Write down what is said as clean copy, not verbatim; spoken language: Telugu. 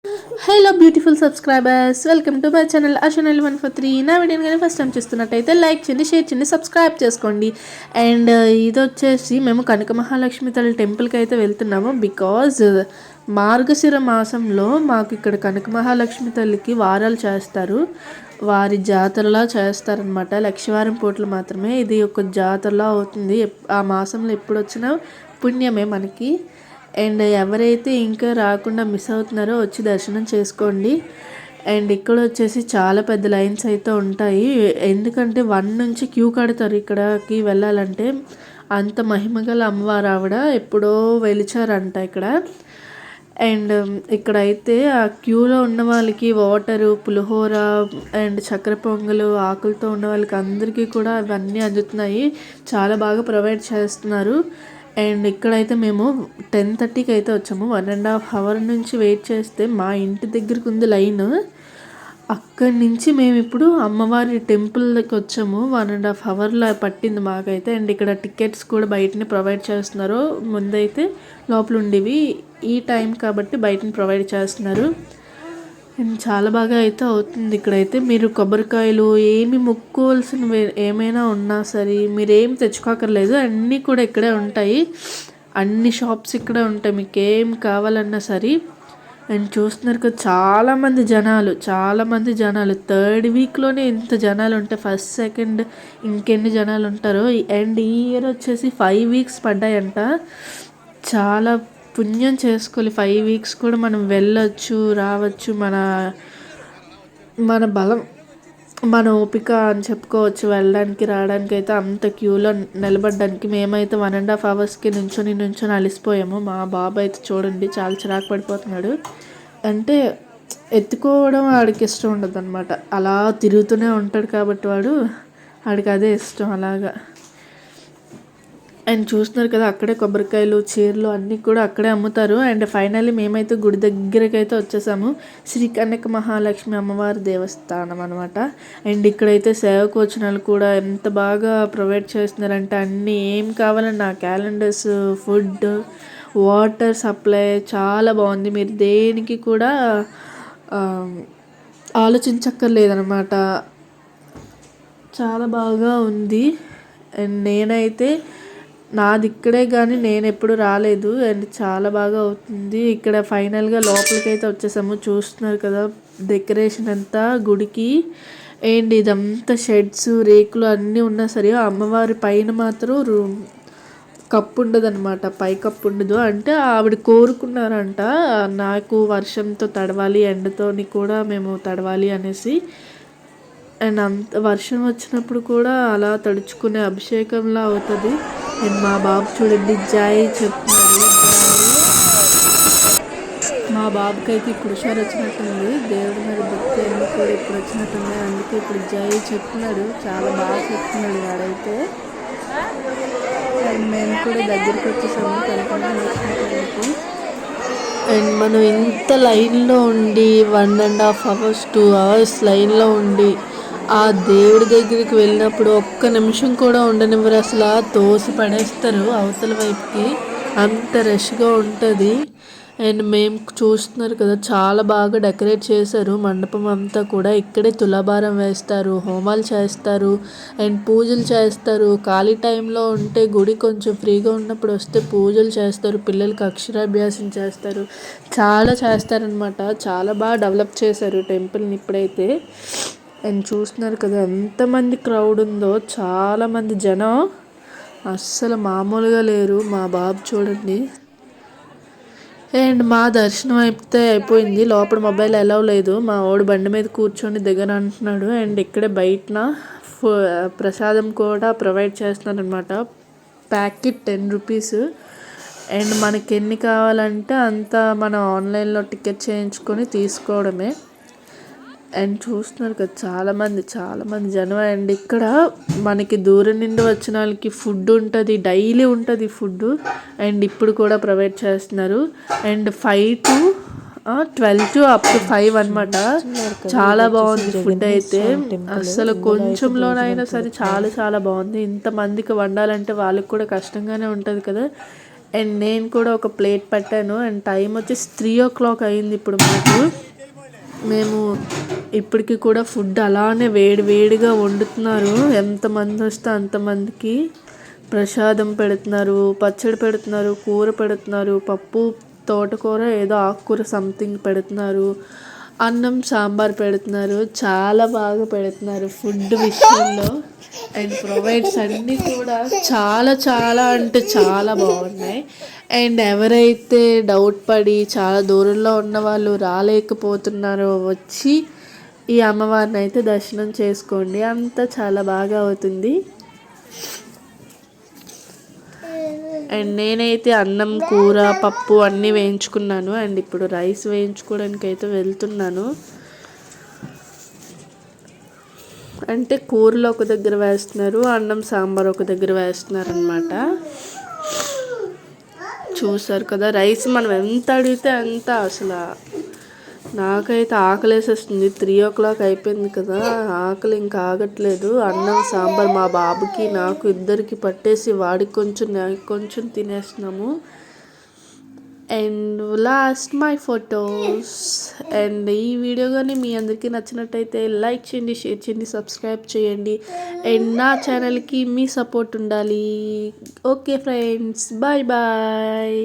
Hello beautiful subscribers, welcome to my channel అశ్వనల్ 143. నా వీడియోని కానీ ఫస్ట్ టైం చూస్తున్నట్టయితే లైక్ చేయండి, షేర్ చేయండి, సబ్స్క్రైబ్ చేసుకోండి. అండ్ ఇది వచ్చేసి మేము కనక మహాలక్ష్మి తల్లి టెంపుల్కి అయితే వెళ్తున్నాము. బికాజ్ మార్గశిర మాసంలో మాకు ఇక్కడ కనక మహాలక్ష్మి తల్లికి వారాలు చేస్తారు. వారి జాతరలా చేస్తారనమాట. లక్షవారం పూటలు మాత్రమే ఇది ఒక జాతరలా అవుతుంది. ఆ మాసంలో ఎప్పుడు వచ్చినా పుణ్యమే మనకి. అండ్ ఎవరైతే ఇంకా రాకుండా మిస్ అవుతున్నారో వచ్చి దర్శనం చేసుకోండి. అండ్ ఇక్కడ వచ్చేసి చాలా పెద్ద లైన్స్ అయితే ఉంటాయి. ఎందుకంటే 1 నుంచి క్యూ కడతారు ఇక్కడికి వెళ్ళాలంటే. అంత మహిమగల అమ్మవారు ఆవిడ ఎప్పుడో వెలిచారంట ఇక్కడ. అండ్ ఇక్కడైతే ఆ క్యూలో ఉన్న వాళ్ళకి వాటరు, పులిహోర అండ్ చక్కెర పొంగలు, ఆకులతో ఉన్న వాళ్ళకి అందరికీ కూడా అవన్నీ అందుతున్నాయి. చాలా బాగా ప్రొవైడ్ చేస్తున్నారు. అండ్ ఇక్కడైతే మేము 10:30కి అయితే వచ్చాము. 1.5 అవర్ నుంచి వెయిట్ చేస్తే మా ఇంటి దగ్గరకు ఉంది లైన్. అక్కడి నుంచి మేము ఇప్పుడు అమ్మవారి టెంపుల్కి వచ్చాము. 1.5 అవర్లో పట్టింది మాకైతే. అండ్ ఇక్కడ టికెట్స్ కూడా బయటనే ప్రొవైడ్ చేస్తున్నారు. ముందైతే లోపల ఉండేవి, ఈ టైం కాబట్టి బయటని ప్రొవైడ్ చేస్తున్నారు. చాలా బాగా అయితే అవుతుంది. ఇక్కడైతే మీరు కొబ్బరికాయలు ఏమి మొక్కుకోవాల్సినవి ఏమైనా ఉన్నా సరే మీరు ఏం తెచ్చుకోకర్లేదు, అన్నీ కూడా ఇక్కడే ఉంటాయి. అన్ని షాప్స్ ఇక్కడే ఉంటాయి, మీకు ఏం కావాలన్నా సరే. అండ్ చూస్తున్నారు కదా చాలామంది జనాలు 3rd వీక్లోనే ఇంత జనాలు ఉంటాయి. ఫస్ట్ సెకండ్ ఇంకెన్ని జనాలు ఉంటారో. అండ్ ఈ ఇయర్ వచ్చేసి 5 వీక్స్ పడ్డాయంట. చాలా పుణ్యం చేసుకోవాలి. 5 వీక్స్ కూడా మనం వెళ్ళొచ్చు, రావచ్చు. మన బలం, మన ఓపిక అని చెప్పుకోవచ్చు. వెళ్ళడానికి రావడానికి అయితే అంత క్యూలో నిలబడడానికి. మేమైతే 1.5 అవర్స్కి నుంచొని అలిసిపోయాము. మా బాబు అయితే చూడండి చాలా చిరాకు పడిపోతున్నాడు. అంటే ఎత్తుకోవడం వాడికి ఇష్టం ఉండదు అనమాట. అలా తిరుగుతూనే ఉంటాడు కాబట్టి వాడికి అదే ఇష్టం అలాగా. అండ్ చూస్తున్నారు కదా అక్కడే కొబ్బరికాయలు, చీరలు అన్నీ కూడా అక్కడే అమ్ముతారు. అండ్ ఫైనల్లీ మేమైతే గుడి దగ్గరికి అయితే వచ్చేసాము. శ్రీ కనక మహాలక్ష్మి అమ్మవారి దేవస్థానం అనమాట. అండ్ ఇక్కడైతే సేవకు వచ్చిన వాళ్ళు కూడా ఎంత బాగా ప్రొవైడ్ చేస్తున్నారంటే అన్నీ ఏం కావాలన్నా క్యాలెండర్స్, ఫుడ్, వాటర్ సప్లై చాలా బాగుంది. మీరు దేనికి కూడా ఆలోచించక్కర్లేదనమాట. చాలా బాగా ఉంది. అండ్ నేనైతే నాది ఇక్కడే కానీ నేను ఎప్పుడు రాలేదు. అండ్ చాలా బాగా అవుతుంది ఇక్కడ. ఫైనల్గా లోపలికి అయితే వచ్చేసాము. చూస్తున్నారు కదా డెకరేషన్ అంతా గుడికి. అండ్ ఇదంతా షెడ్స్, రేకులు అన్నీ ఉన్నా సరే అమ్మవారి పైన మాత్రం కప్పు ఉండదు అనమాట. పై కప్పు ఉండదు. అంటే ఆవిడ కోరుకున్నారంట నాకు వర్షంతో తడవాలి, ఎండతోని కూడా మేము తడవాలి అనేసి. అండ్ అంత వర్షం వచ్చినప్పుడు కూడా అలా తడుచుకునే అభిషేకంలా అవుతుంది. అండ్ మా బాబు చూడండి జై చెప్తున్నాడు. మా బాబుకి అయితే ఇప్పుడు హుషారు వచ్చినట్టుంది. దేవుడి మీద భక్తి అన్నీ కూడా ఇప్పుడు వచ్చినట్టున్నాయి. అందుకే ఇప్పుడు జై చెప్తున్నాడు. చాలా బాగా చెప్తున్నాడు వాడైతే. అండ్ మేము కూడా దగ్గరికి వచ్చేసాము కనుక. అండ్ మనం ఇంత లైన్లో ఉండి 1.5 అవర్స్ 2 అవర్స్ లైన్లో ఉండి ఆ దేవుడి దగ్గరికి వెళ్ళినప్పుడు ఒక్క నిమిషం కూడా ఉండనివ్వరు. అసలు తోసి పడేస్తారు అవతల వైపుకి, అంత రష్గా ఉంటుంది. అండ్ మేము చూస్తున్నారు కదా చాలా బాగా డెకరేట్ చేశారు మండపం అంతా కూడా. ఇక్కడే తులాభారం వేస్తారు, హోమాలు చేస్తారు అండ్ పూజలు చేస్తారు. ఖాళీ టైంలో ఉంటే గుడి కొంచెం ఫ్రీగా ఉన్నప్పుడు వస్తే పూజలు చేస్తారు, పిల్లలకి అక్షరాభ్యాసం చేస్తారు, చాలా చేస్తారనమాట. చాలా బాగా డెవలప్ చేశారు టెంపుల్ని ఇప్పుడైతే. అండ్ చూస్తున్నారు కదా ఎంతమంది క్రౌడ్ ఉందో, చాలామంది జనం అస్సలు మామూలుగా లేరు. మా బాబు చూడండి. అండ్ మా దర్శనం అయితే అయిపోయింది. లోపల మొబైల్ అలౌ లేదు. మా వాడు బండి మీద కూర్చొని దిగను అంటున్నాడు. అండ్ ఇక్కడే బయటన ప్రసాదం కూడా ప్రొవైడ్ చేస్తున్నారు అనమాట. Packet 10 rupees. అండ్ మనకి ఎన్ని కావాలంటే అంత మనం ఆన్లైన్లో టికెట్ చేయించుకొని తీసుకోవడమే. అండ్ చూస్తున్నారు కదా చాలామంది జనం. అండ్ ఇక్కడ మనకి దూరం నుండి వచ్చిన వాళ్ళకి ఫుడ్ ఉంటుంది, డైలీ ఉంటుంది ఫుడ్. అండ్ ఇప్పుడు కూడా ప్రొవైడ్ చేస్తున్నారు. And 5 to 12 to up to 5 అనమాట. చాలా బాగుంది ఫుడ్ అయితే. అసలు కొంచెంలోనైనా సరే చాలా బాగుంది. ఇంతమందికి వండాలంటే వాళ్ళకి కూడా కష్టంగానే ఉంటుంది కదా. అండ్ నేను కూడా ఒక ప్లేట్ పట్టాను. అండ్ టైం వచ్చేసి 3 o'clock అయింది ఇప్పుడు మేము ఇప్పటికి కూడా ఫుడ్ అలానే వేడిగా వండుతున్నారు. ఎంతమంది వస్తే అంతమందికి ప్రసాదం పెడుతున్నారు, పచ్చడి పెడుతున్నారు, కూర పెడుతున్నారు, పప్పు, తోటకూర, ఏదో ఆకుకూర సంథింగ్ పెడుతున్నారు, అన్నం సాంబార్ పెడుతున్నారు. చాలా బాగా పెడుతున్నారు ఫుడ్ విషయంలో. అండ్ ప్రొవైడ్స్ అన్నీ కూడా చాలా అంటే చాలా బాగున్నాయి. అండ్ ఎవరైతే డౌట్ పడి చాలా దూరంలో ఉన్న వాళ్ళు రాలేకపోతున్నారో వచ్చి ఈ అమ్మవారిని అయితే దర్శనం చేసుకోండి. అంతా చాలా బాగా అవుతుంది. అండ్ నేనైతే అన్నం, కూర, పప్పు అన్నీ వేయించుకున్నాను. అండ్ ఇప్పుడు రైస్ వేయించుకోవడానికి అయితే వెళ్తున్నాను. అంటే కూరలో ఒక దగ్గర వేస్తున్నారు, అన్నం సాంబార్ ఒక దగ్గర వేస్తున్నారు అనమాట. చూసారు కదా, రైస్ మనం ఎంత అడిగితే అంత. అసలు నాకైతే ఆకలేసేస్తుంది. 3 o'clock అయిపోయింది కదా, ఆకలి ఇంకా ఆగట్లేదు. అన్నం సాంబార్ మా బాబుకి నాకు ఇద్దరికి పట్టేసి వాడికి కొంచెం నాకు కొంచెం తినేస్తున్నాము. And last my photos. And ఈ వీడియో కానీ మీ అందరికీ నచ్చినట్టయితే లైక్ చేయండి, షేర్ చేయండి, సబ్స్క్రైబ్ చేయండి. అండ్ నా ఛానల్కి మీ సపోర్ట్ ఉండాలి. Okay friends, bye bye.